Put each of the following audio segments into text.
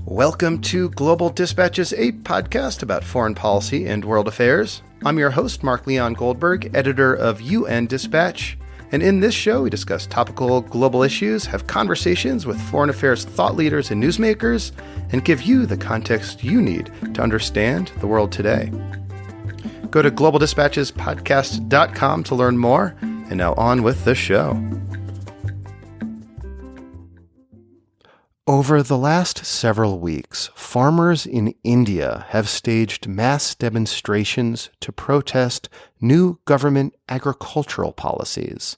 Welcome to Global Dispatches, a podcast about foreign policy and world affairs. I'm your host, Mark Leon Goldberg, editor of UN Dispatch. And in this show, we discuss topical global issues, have conversations with foreign affairs thought leaders and newsmakers, and give you the context you need to understand the world today. Go to globaldispatchespodcast.com to learn more. And now on with the show. Over the last several weeks, farmers in India have staged mass demonstrations to protest new government agricultural policies.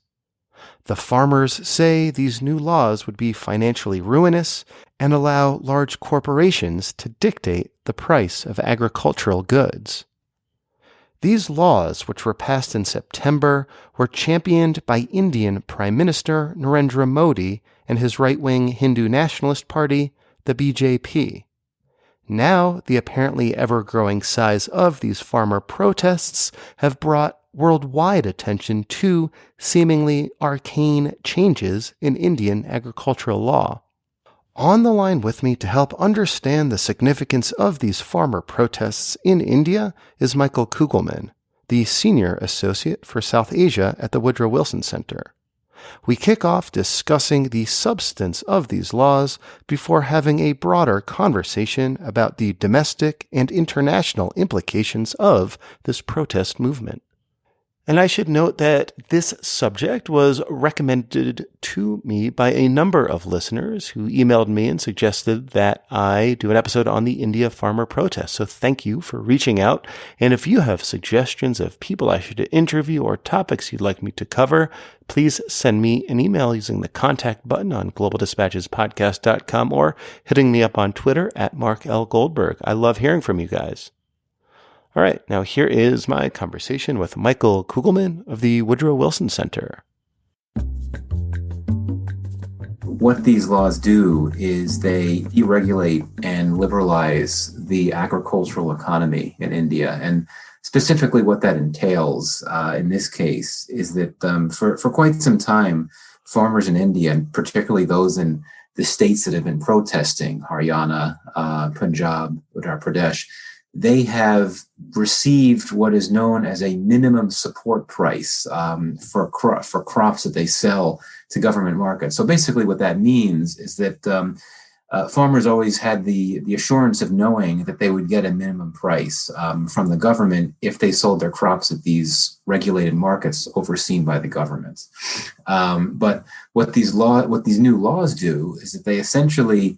The farmers say these new laws would be financially ruinous and allow large corporations to dictate the price of agricultural goods. These laws, which were passed in September, were championed by Indian Prime Minister Narendra Modi and his right-wing Hindu nationalist party, the BJP. Now, the apparently ever-growing size of these farmer protests have brought worldwide attention to seemingly arcane changes in Indian agricultural law. On the line with me to help understand the significance of these farmer protests in India is Michael Kugelman, the Senior Associate for South Asia at the Woodrow Wilson Center. We kick off discussing the substance of these laws before having a broader conversation about the domestic and international implications of this protest movement. And I should note that this subject was recommended to me by a number of listeners who emailed me and suggested that I do an episode on the India farmer protest. So thank you for reaching out. And if you have suggestions of people I should interview or topics you'd like me to cover, please send me an email using the contact button on globaldispatchespodcast.com or hitting me up on Twitter at Mark L. Goldberg. I love hearing from you guys. All right, now here is my conversation with Michael Kugelman of the Woodrow Wilson Center. What these laws do is they deregulate and liberalize the agricultural economy in India. And specifically what that entails in this case is that for quite some time, farmers in India, and particularly those in the states that have been protesting, Haryana, Punjab, Uttar Pradesh, they have received what is known as a minimum support price for crops that they sell to government markets. So basically what that means is that farmers always had the assurance of knowing that they would get a minimum price from the government if they sold their crops at these regulated markets overseen by the government. But what these new laws do is that they essentially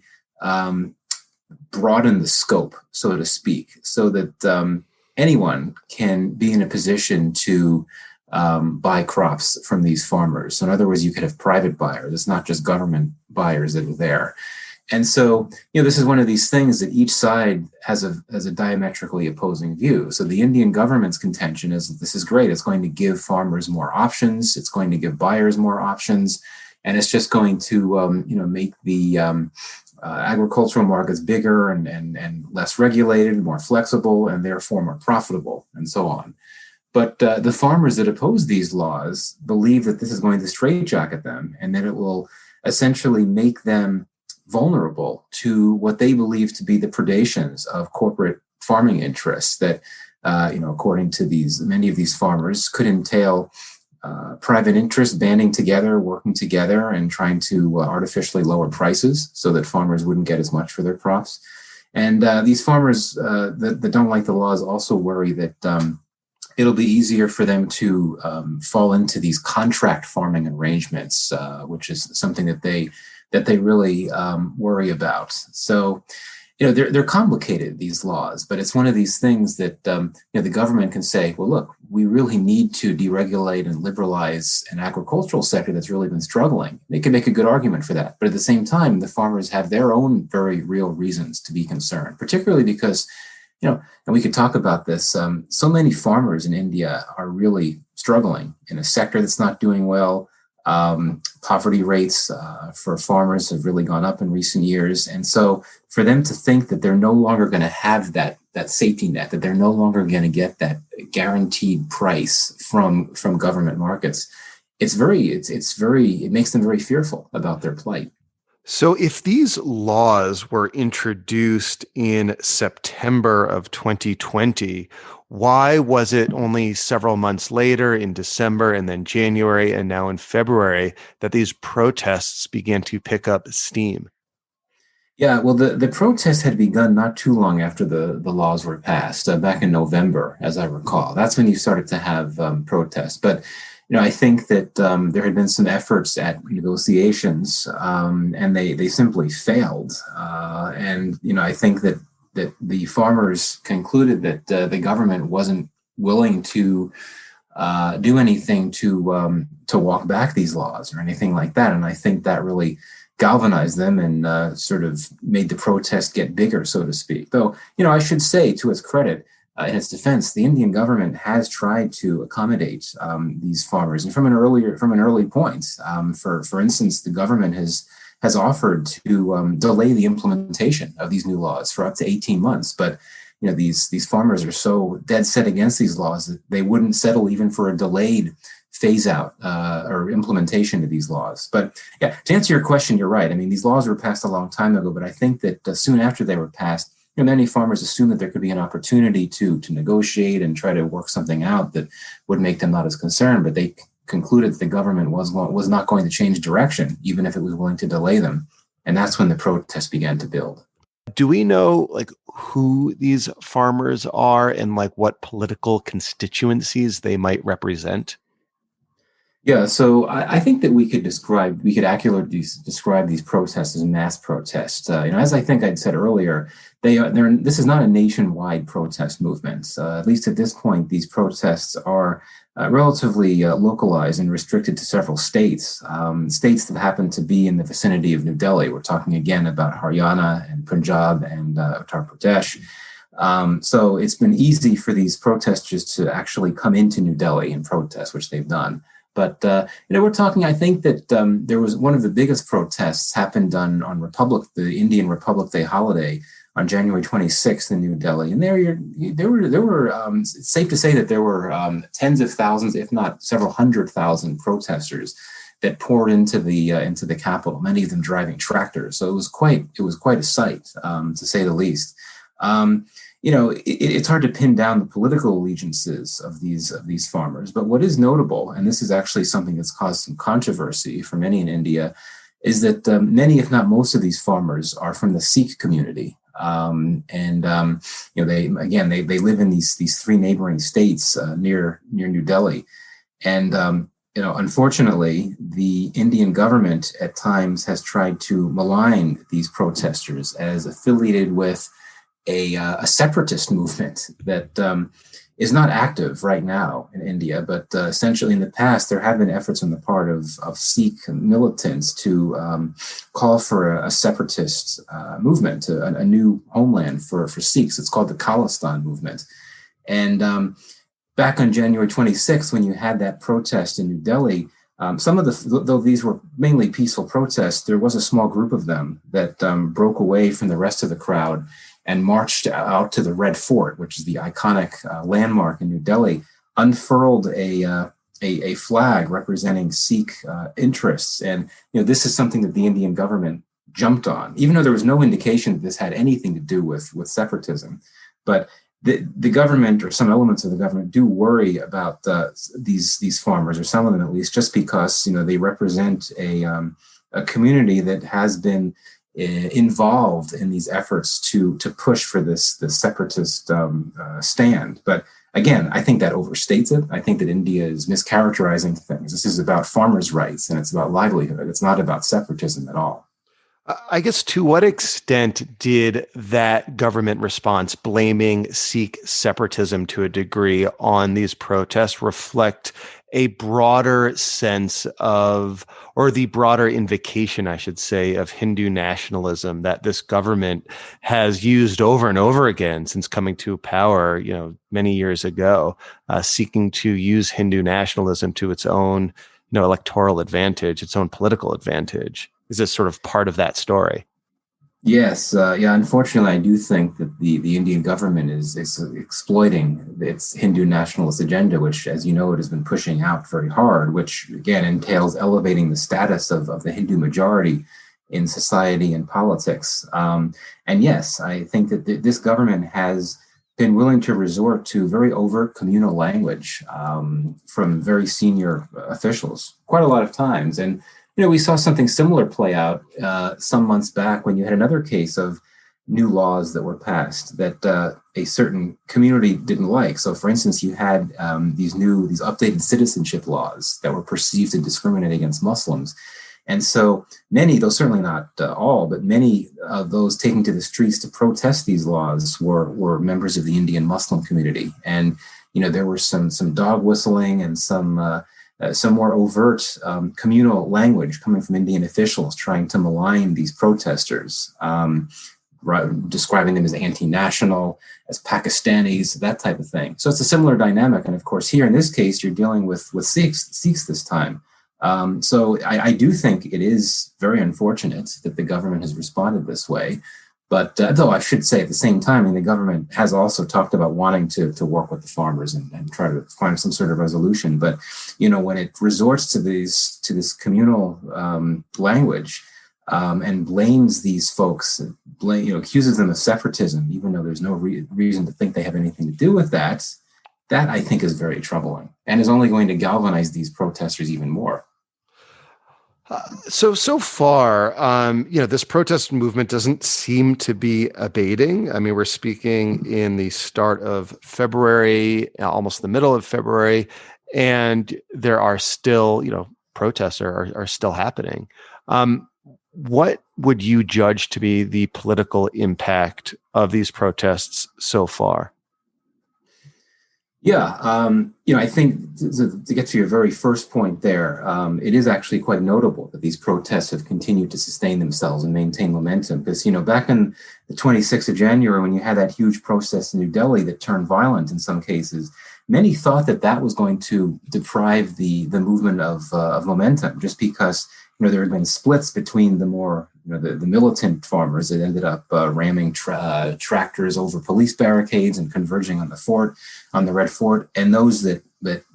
broaden the scope, so to speak, so that anyone can be in a position to buy crops from these farmers. So in other words, you could have private buyers. It's not just government buyers that are there. And so, this is one of these things that each side has a diametrically opposing view. So the Indian government's contention is that this is great. It's going to give farmers more options. It's going to give buyers more options. And it's just going to, make the agricultural markets bigger and less regulated, more flexible, and therefore more profitable, and so on. But the farmers that oppose these laws believe that this is going to straitjacket them and that it will essentially make them vulnerable to what they believe to be the predations of corporate farming interests that, according to many of these farmers, could entail private interests banding together, working together, and trying to artificially lower prices so that farmers wouldn't get as much for their crops. And these farmers that don't like the laws also worry that it'll be easier for them to fall into these contract farming arrangements, which is something that they really worry about. So, they're complicated, these laws, but it's one of these things that the government can say, well, look, we really need to deregulate and liberalize an agricultural sector that's really been struggling. They can make a good argument for that. But at the same time, the farmers have their own very real reasons to be concerned, particularly because, and we could talk about this, so many farmers in India are really struggling in a sector that's not doing well. Poverty rates for farmers have really gone up in recent years. And so for them to think that they're no longer going to have that safety net, that they're no longer going to get that guaranteed price from government markets, it makes them very fearful about their plight. So, if these laws were introduced in September of 2020, why was it only several months later in December and then January and now in February that these protests began to pick up steam? Yeah, well, the protests had begun not too long after the laws were passed, back in November, as I recall. That's when you started to have protests. But I think that there had been some efforts at negotiations, and they simply failed. And I think that the farmers concluded that the government wasn't willing to do anything to walk back these laws or anything like that. And I think that really galvanized them and sort of made the protest get bigger, so to speak. Though, I should say, to its credit, in its defense, the Indian government has tried to accommodate these farmers, and from an early point. For instance, the government has offered to delay the implementation of these new laws for up to 18 months, but these farmers are so dead set against these laws that they wouldn't settle even for a delayed phase out or implementation of these laws. But yeah, to answer your question, you're right. I mean, these laws were passed a long time ago, but I think that soon after they were passed, many farmers assumed that there could be an opportunity to negotiate and try to work something out that would make them not as concerned. But they concluded that the government was not going to change direction, even if it was willing to delay them. And that's when the protests began to build. Do we know who these farmers are and what political constituencies they might represent? Yeah, so I think that we could accurately describe these protests as mass protests. As I think I'd said earlier, this is not a nationwide protest movement. At least at this point, these protests are relatively localized and restricted to several states, states that happen to be in the vicinity of New Delhi. We're talking again about Haryana and Punjab and Uttar Pradesh. So it's been easy for these protesters to actually come into New Delhi and protest, which they've done. But we're talking. I think that there was one of the biggest protests happened on the Indian Republic Day holiday on January 26th in New Delhi, and there were it's safe to say that there were tens of thousands, if not several 100,000 protesters that poured into the capital. Many of them driving tractors. So it was quite a sight, to say the least. It's hard to pin down the political allegiances of these farmers, but what is notable, and this is actually something that's caused some controversy for many in India, is that many, if not most, of these farmers are from the Sikh community, they live in these three neighboring states near New Delhi, and unfortunately, the Indian government at times has tried to malign these protesters as affiliated with a separatist movement that is not active right now in India, but essentially in the past, there have been efforts on the part of Sikh militants to call for a separatist movement, a new homeland for Sikhs. It's called the Khalistan movement. And back on January 26th, when you had that protest in New Delhi, though these were mainly peaceful protests, there was a small group of them that broke away from the rest of the crowd and marched out to the Red Fort, which is the iconic landmark in New Delhi, unfurled a flag representing Sikh interests. And this is something that the Indian government jumped on, even though there was no indication that this had anything to do with separatism. But the government, or some elements of the government, do worry about these farmers, or some of them at least, just because they represent a community that has been involved in these efforts to push for this separatist stand. But again, I think that overstates it. I think that India is mischaracterizing things. This is about farmers' rights, and it's about livelihood. It's not about separatism at all. I guess, to what extent did that government response blaming Sikh separatism to a degree on these protests reflect a broader sense of, or the broader invocation, I should say, of Hindu nationalism that this government has used over and over again since coming to power, many years ago, seeking to use Hindu nationalism to its own, electoral advantage, its own political advantage? Is this sort of part of that story? Yes. Unfortunately, I do think that the Indian government is exploiting its Hindu nationalist agenda, which, as you know, it has been pushing out very hard, which, again, entails elevating the status of the Hindu majority in society and politics. And yes, I think that this government has been willing to resort to very overt communal language from very senior officials quite a lot of times. And we saw something similar play out some months back when you had another case of new laws that were passed that a certain community didn't like. So, for instance, you had these updated citizenship laws that were perceived to discriminate against Muslims. And so many, though certainly not all, but many of those taking to the streets to protest these laws were members of the Indian Muslim community. And, there were some dog whistling and some more overt communal language coming from Indian officials trying to malign these protesters, describing them as anti-national, as Pakistanis, that type of thing. So it's a similar dynamic. And of course, here in this case, you're dealing with Sikhs this time. So I do think it is very unfortunate that the government has responded this way. But though I should say at the same time, the government has also talked about wanting to work with the farmers and try to find some sort of resolution. But, when it resorts to this communal language and blames these folks, accuses them of separatism, even though there's no reason to think they have anything to do with that, that I think is very troubling and is only going to galvanize these protesters even more. So far, this protest movement doesn't seem to be abating. I mean, we're speaking in the start of February, almost the middle of February, and there are still, protests are still happening. What would you judge to be the political impact of these protests so far? Yeah, I think to get to your very first point there, it is actually quite notable that these protests have continued to sustain themselves and maintain momentum. Because, back in the 26th of January, when you had that huge protest in New Delhi that turned violent in some cases, many thought that was going to deprive the movement of momentum, just because there had been splits between the more the militant farmers that ended up ramming tractors over police barricades and converging on the Red Fort, and those that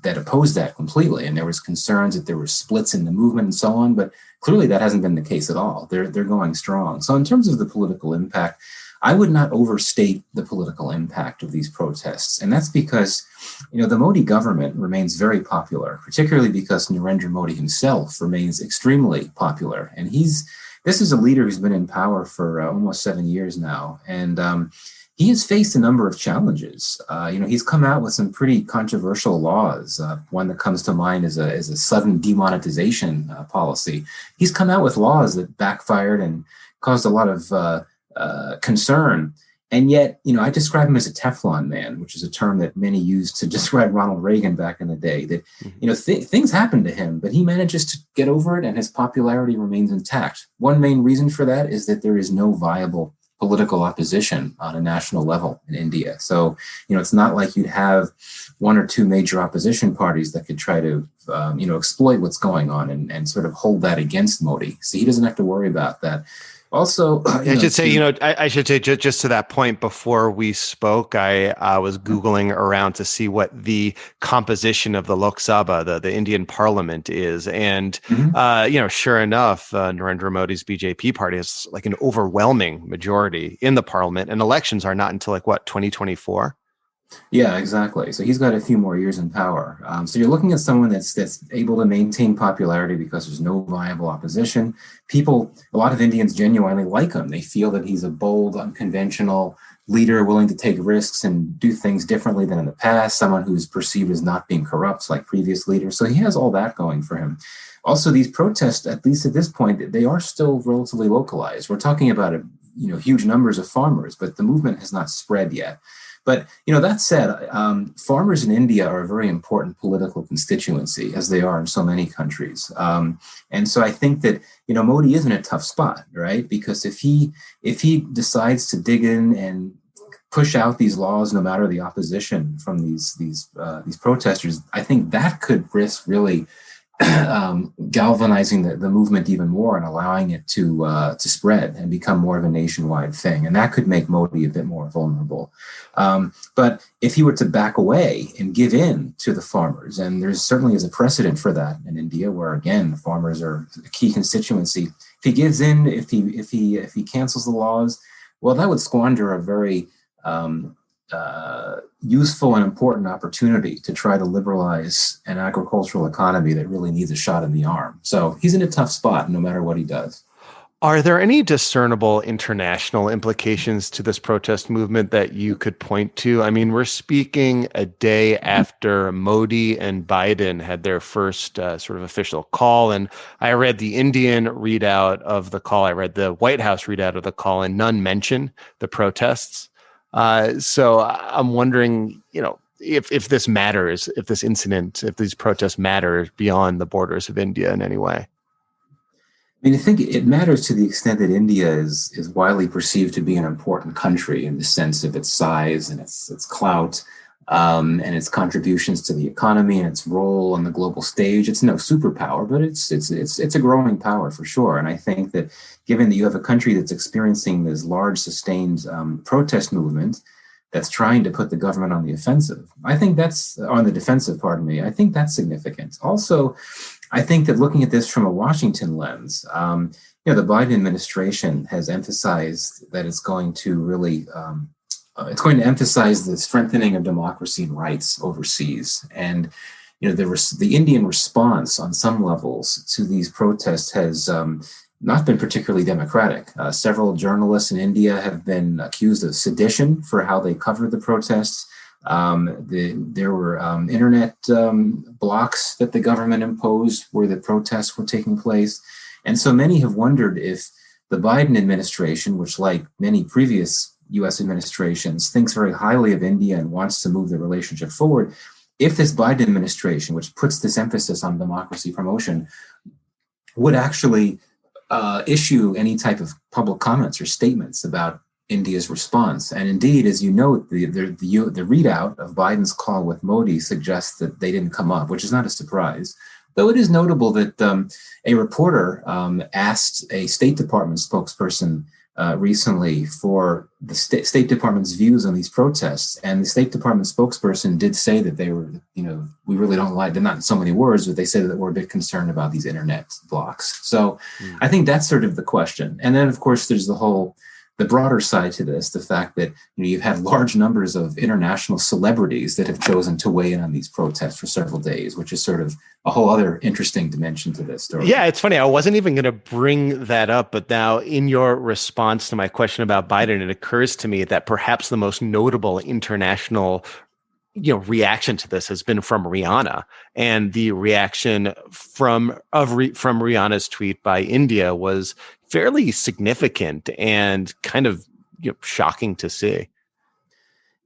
opposed that completely. And there was concerns that there were splits in the movement and so on, but clearly that hasn't been the case at all. They're going strong. So in terms of the political impact, I would not overstate the political impact of these protests. And that's because, the Modi government remains very popular, particularly because Narendra Modi himself remains extremely popular. And this is a leader who's been in power for almost 7 years now. And he has faced a number of challenges. He's come out with some pretty controversial laws. One that comes to mind is a sudden demonetization policy. He's come out with laws that backfired and caused a lot of concern. And yet, I describe him as a Teflon man, which is a term that many used to describe Ronald Reagan back in the day. That, things happen to him, but he manages to get over it and his popularity remains intact. One main reason for that is that there is no viable political opposition on a national level in India. So, it's not like you'd have one or two major opposition parties that could try to, exploit what's going on and sort of hold that against Modi. So he doesn't have to worry about that. Also, I should say just to that point, before we spoke, I was Googling around to see what the composition of the Lok Sabha, the Indian parliament is. And, sure enough, Narendra Modi's BJP party has like an overwhelming majority in the parliament, and elections are not until 2024? Yeah, exactly. So he's got a few more years in power. So you're looking at someone that's able to maintain popularity because there's no viable opposition. A lot of Indians genuinely like him. They feel that he's a bold, unconventional leader, willing to take risks and do things differently than in the past, someone who's perceived as not being corrupt like previous leaders. So he has all that going for him. Also, these protests, at least at this point, they are still relatively localized. We're talking about huge numbers of farmers, but the movement has not spread yet. But, that said, farmers in India are a very important political constituency, as they are in so many countries. And so I think that, Modi is in a tough spot, right? Because if he decides to dig in and push out these laws, no matter the opposition from these protesters, I think that could risk really galvanizing the movement even more and allowing it to spread and become more of a nationwide thing. And that could make Modi a bit more vulnerable. But if he were to back away and give in to the farmers, and there's certainly is a precedent for that in India, where again, the farmers are a key constituency, if he gives in, if he cancels the laws, well, that would squander a very useful and important opportunity to try to liberalize an agricultural economy that really needs a shot in the arm. So he's in a tough spot no matter what he does. Are there any discernible international implications to this protest movement that you could point to? I mean, we're speaking a day after Modi and Biden had their first sort of official call. And I read the Indian readout of the call. I read the White House readout of the call, and none mention the protests. So I'm wondering, if this matters, if this incident, if these protests matter beyond the borders of India in any way. I mean, I think it matters to the extent that India is widely perceived to be an important country in the sense of its size and its clout, and its contributions to the economy and its role on the global stage. It's no superpower, but it's a growing power for sure. And I think that given that you have a country that's experiencing this large, sustained protest movement that's trying to put the government on the offensive, I think that's on the defensive. Pardon me. I think that's significant. Also, I think that looking at this from a Washington lens, the Biden administration has emphasized that it's going to really, it's going to emphasize the strengthening of democracy and rights overseas. And, the Indian response on some levels to these protests has not been particularly democratic. Several journalists in India have been accused of sedition for how they covered the protests. There were internet blocks that the government imposed where the protests were taking place. And so many have wondered if the Biden administration, which like many previous US administrations, thinks very highly of India and wants to move the relationship forward, if this Biden administration, which puts this emphasis on democracy promotion, would actually issue any type of public comments or statements about India's response. And indeed, as you note, the readout of Biden's call with Modi suggests that they didn't come up, which is not a surprise. Though it is notable that a reporter asked a State Department spokesperson recently for the State Department's views on these protests. And the State Department spokesperson did say that they were, we really don't like, they're not in so many words, but they said that we're a bit concerned about these internet blocks. So I think that's sort of the question. And then, of course, there's the broader side to this, the fact that you've had large numbers of international celebrities that have chosen to weigh in on these protests for several days, which is sort of a whole other interesting dimension to this story. Yeah, it's funny. I wasn't even going to bring that up, but now in your response to my question about Biden, it occurs to me that perhaps the most notable international reaction to this has been from Rihanna, and the reaction from Rihanna's tweet by India was fairly significant and kind of shocking to see.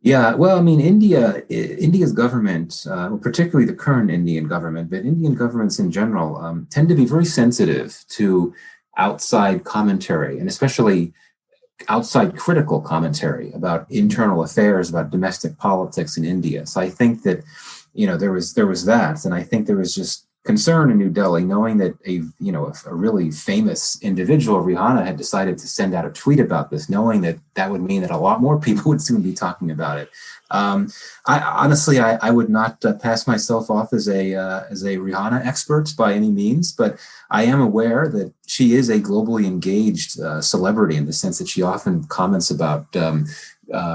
Yeah, well, I mean, India's government, particularly the current Indian government, but Indian governments in general, tend to be very sensitive to outside commentary, and especially outside critical commentary about internal affairs, about domestic politics in India. So I think that, there was that, and I think there was just concern in New Delhi, knowing that a really famous individual, Rihanna, had decided to send out a tweet about this, knowing that would mean that a lot more people would soon be talking about it. I would not pass myself off as a Rihanna expert by any means, but I am aware that she is a globally engaged celebrity in the sense that she often comments about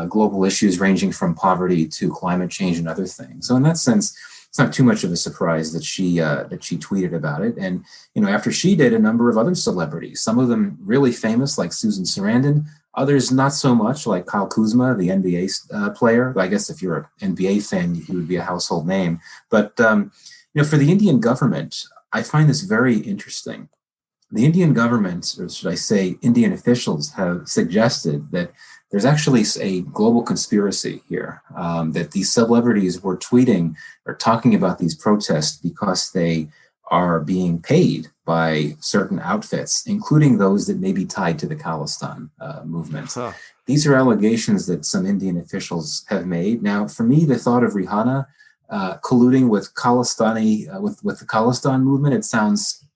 global issues ranging from poverty to climate change and other things. So in that sense, it's not too much of a surprise that she tweeted about it. And after she did, a number of other celebrities, some of them really famous, like Susan Sarandon, others not so much, like Kyle Kuzma, the NBA player. I guess if you're an NBA fan, he would be a household name. But for the Indian government, I find this very interesting. The Indian government, or should I say, Indian officials, have suggested that there's actually a global conspiracy here, that these celebrities were tweeting or talking about these protests because they are being paid by certain outfits, including those that may be tied to the Khalistan movement. Huh. These are allegations that some Indian officials have made. Now, for me, the thought of Rihanna colluding with Khalistani, with the Khalistan movement,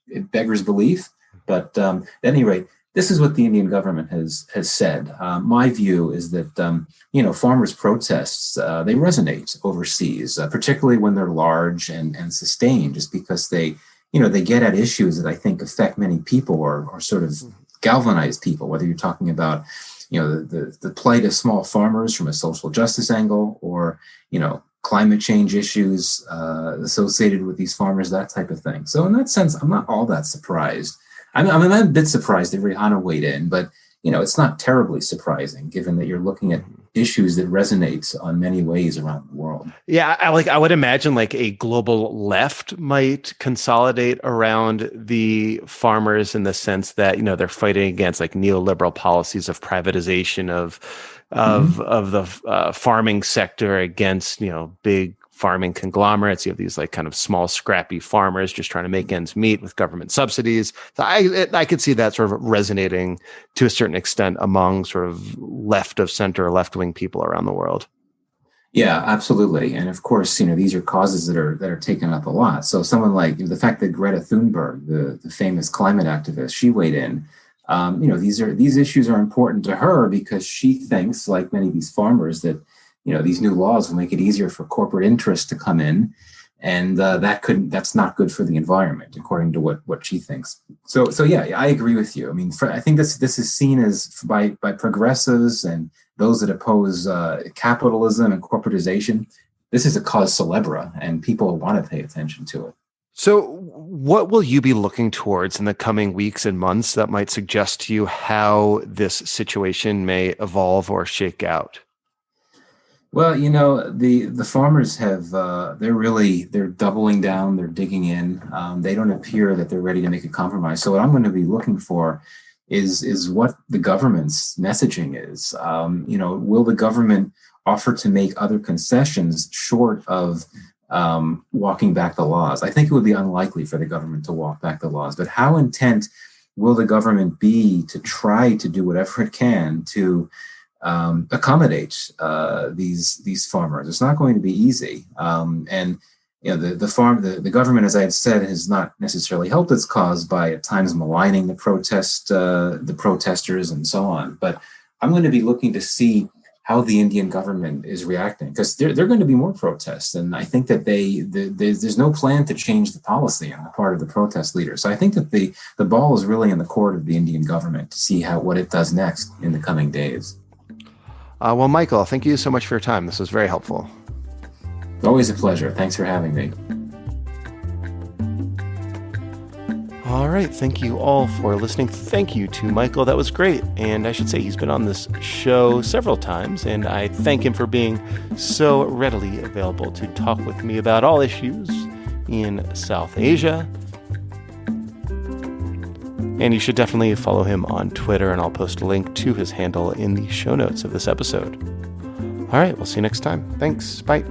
it beggars belief. But at any rate, this is what the Indian government has said. My view is that farmers' protests, they resonate overseas, particularly when they're large and sustained, just because they they get at issues that I think affect many people or sort of galvanize people, whether you're talking about, the plight of small farmers from a social justice angle, or, climate change issues associated with these farmers, that type of thing. So in that sense, I'm not all that surprised. I'm a bit surprised that Rihanna weighed in, but it's not terribly surprising given that you're looking at issues that resonate on many ways around the world. Yeah, I would imagine like a global left might consolidate around the farmers in the sense that, they're fighting against like neoliberal policies of privatization of the farming sector against, big farming conglomerates. You have these like kind of small, scrappy farmers just trying to make ends meet with government subsidies. So I could see that sort of resonating to a certain extent among sort of left of center, left-wing people around the world. Yeah, absolutely. And of course, these are causes that are taken up a lot. So someone like the fact that Greta Thunberg, the famous climate activist, she weighed in. These issues are important to her because she thinks, like many of these farmers, that these new laws will make it easier for corporate interests to come in, and that's not good for the environment, according to what she thinks. So yeah, I agree with you. I mean, I think this is seen as by progressives and those that oppose capitalism and corporatization. This is a cause célèbre, and people want to pay attention to it. So what will you be looking towards in the coming weeks and months that might suggest to you how this situation may evolve or shake out? Well, the farmers have they're doubling down, they're digging in. They don't appear that they're ready to make a compromise. So what I'm going to be looking for is what the government's messaging is. Will the government offer to make other concessions short of walking back the laws? I think it would be unlikely for the government to walk back the laws, but how intent will the government be to try to do whatever it can to accommodate these farmers? It's not going to be easy. And the government, as I had said, has not necessarily helped its cause by at times maligning the protesters and so on. But I'm going to be looking to see how the Indian government is reacting, because there are going to be more protests. And I think that there's no plan to change the policy on the part of the protest leaders. So I think that the ball is really in the court of the Indian government to see what it does next in the coming days. Well, Michael, thank you so much for your time. This was very helpful. Always a pleasure. Thanks for having me. All right. Thank you all for listening. Thank you to Michael. That was great. And I should say he's been on this show several times, and I thank him for being so readily available to talk with me about all issues in South Asia. And you should definitely follow him on Twitter, and I'll post a link to his handle in the show notes of this episode. All right, we'll see you next time. Thanks. Bye.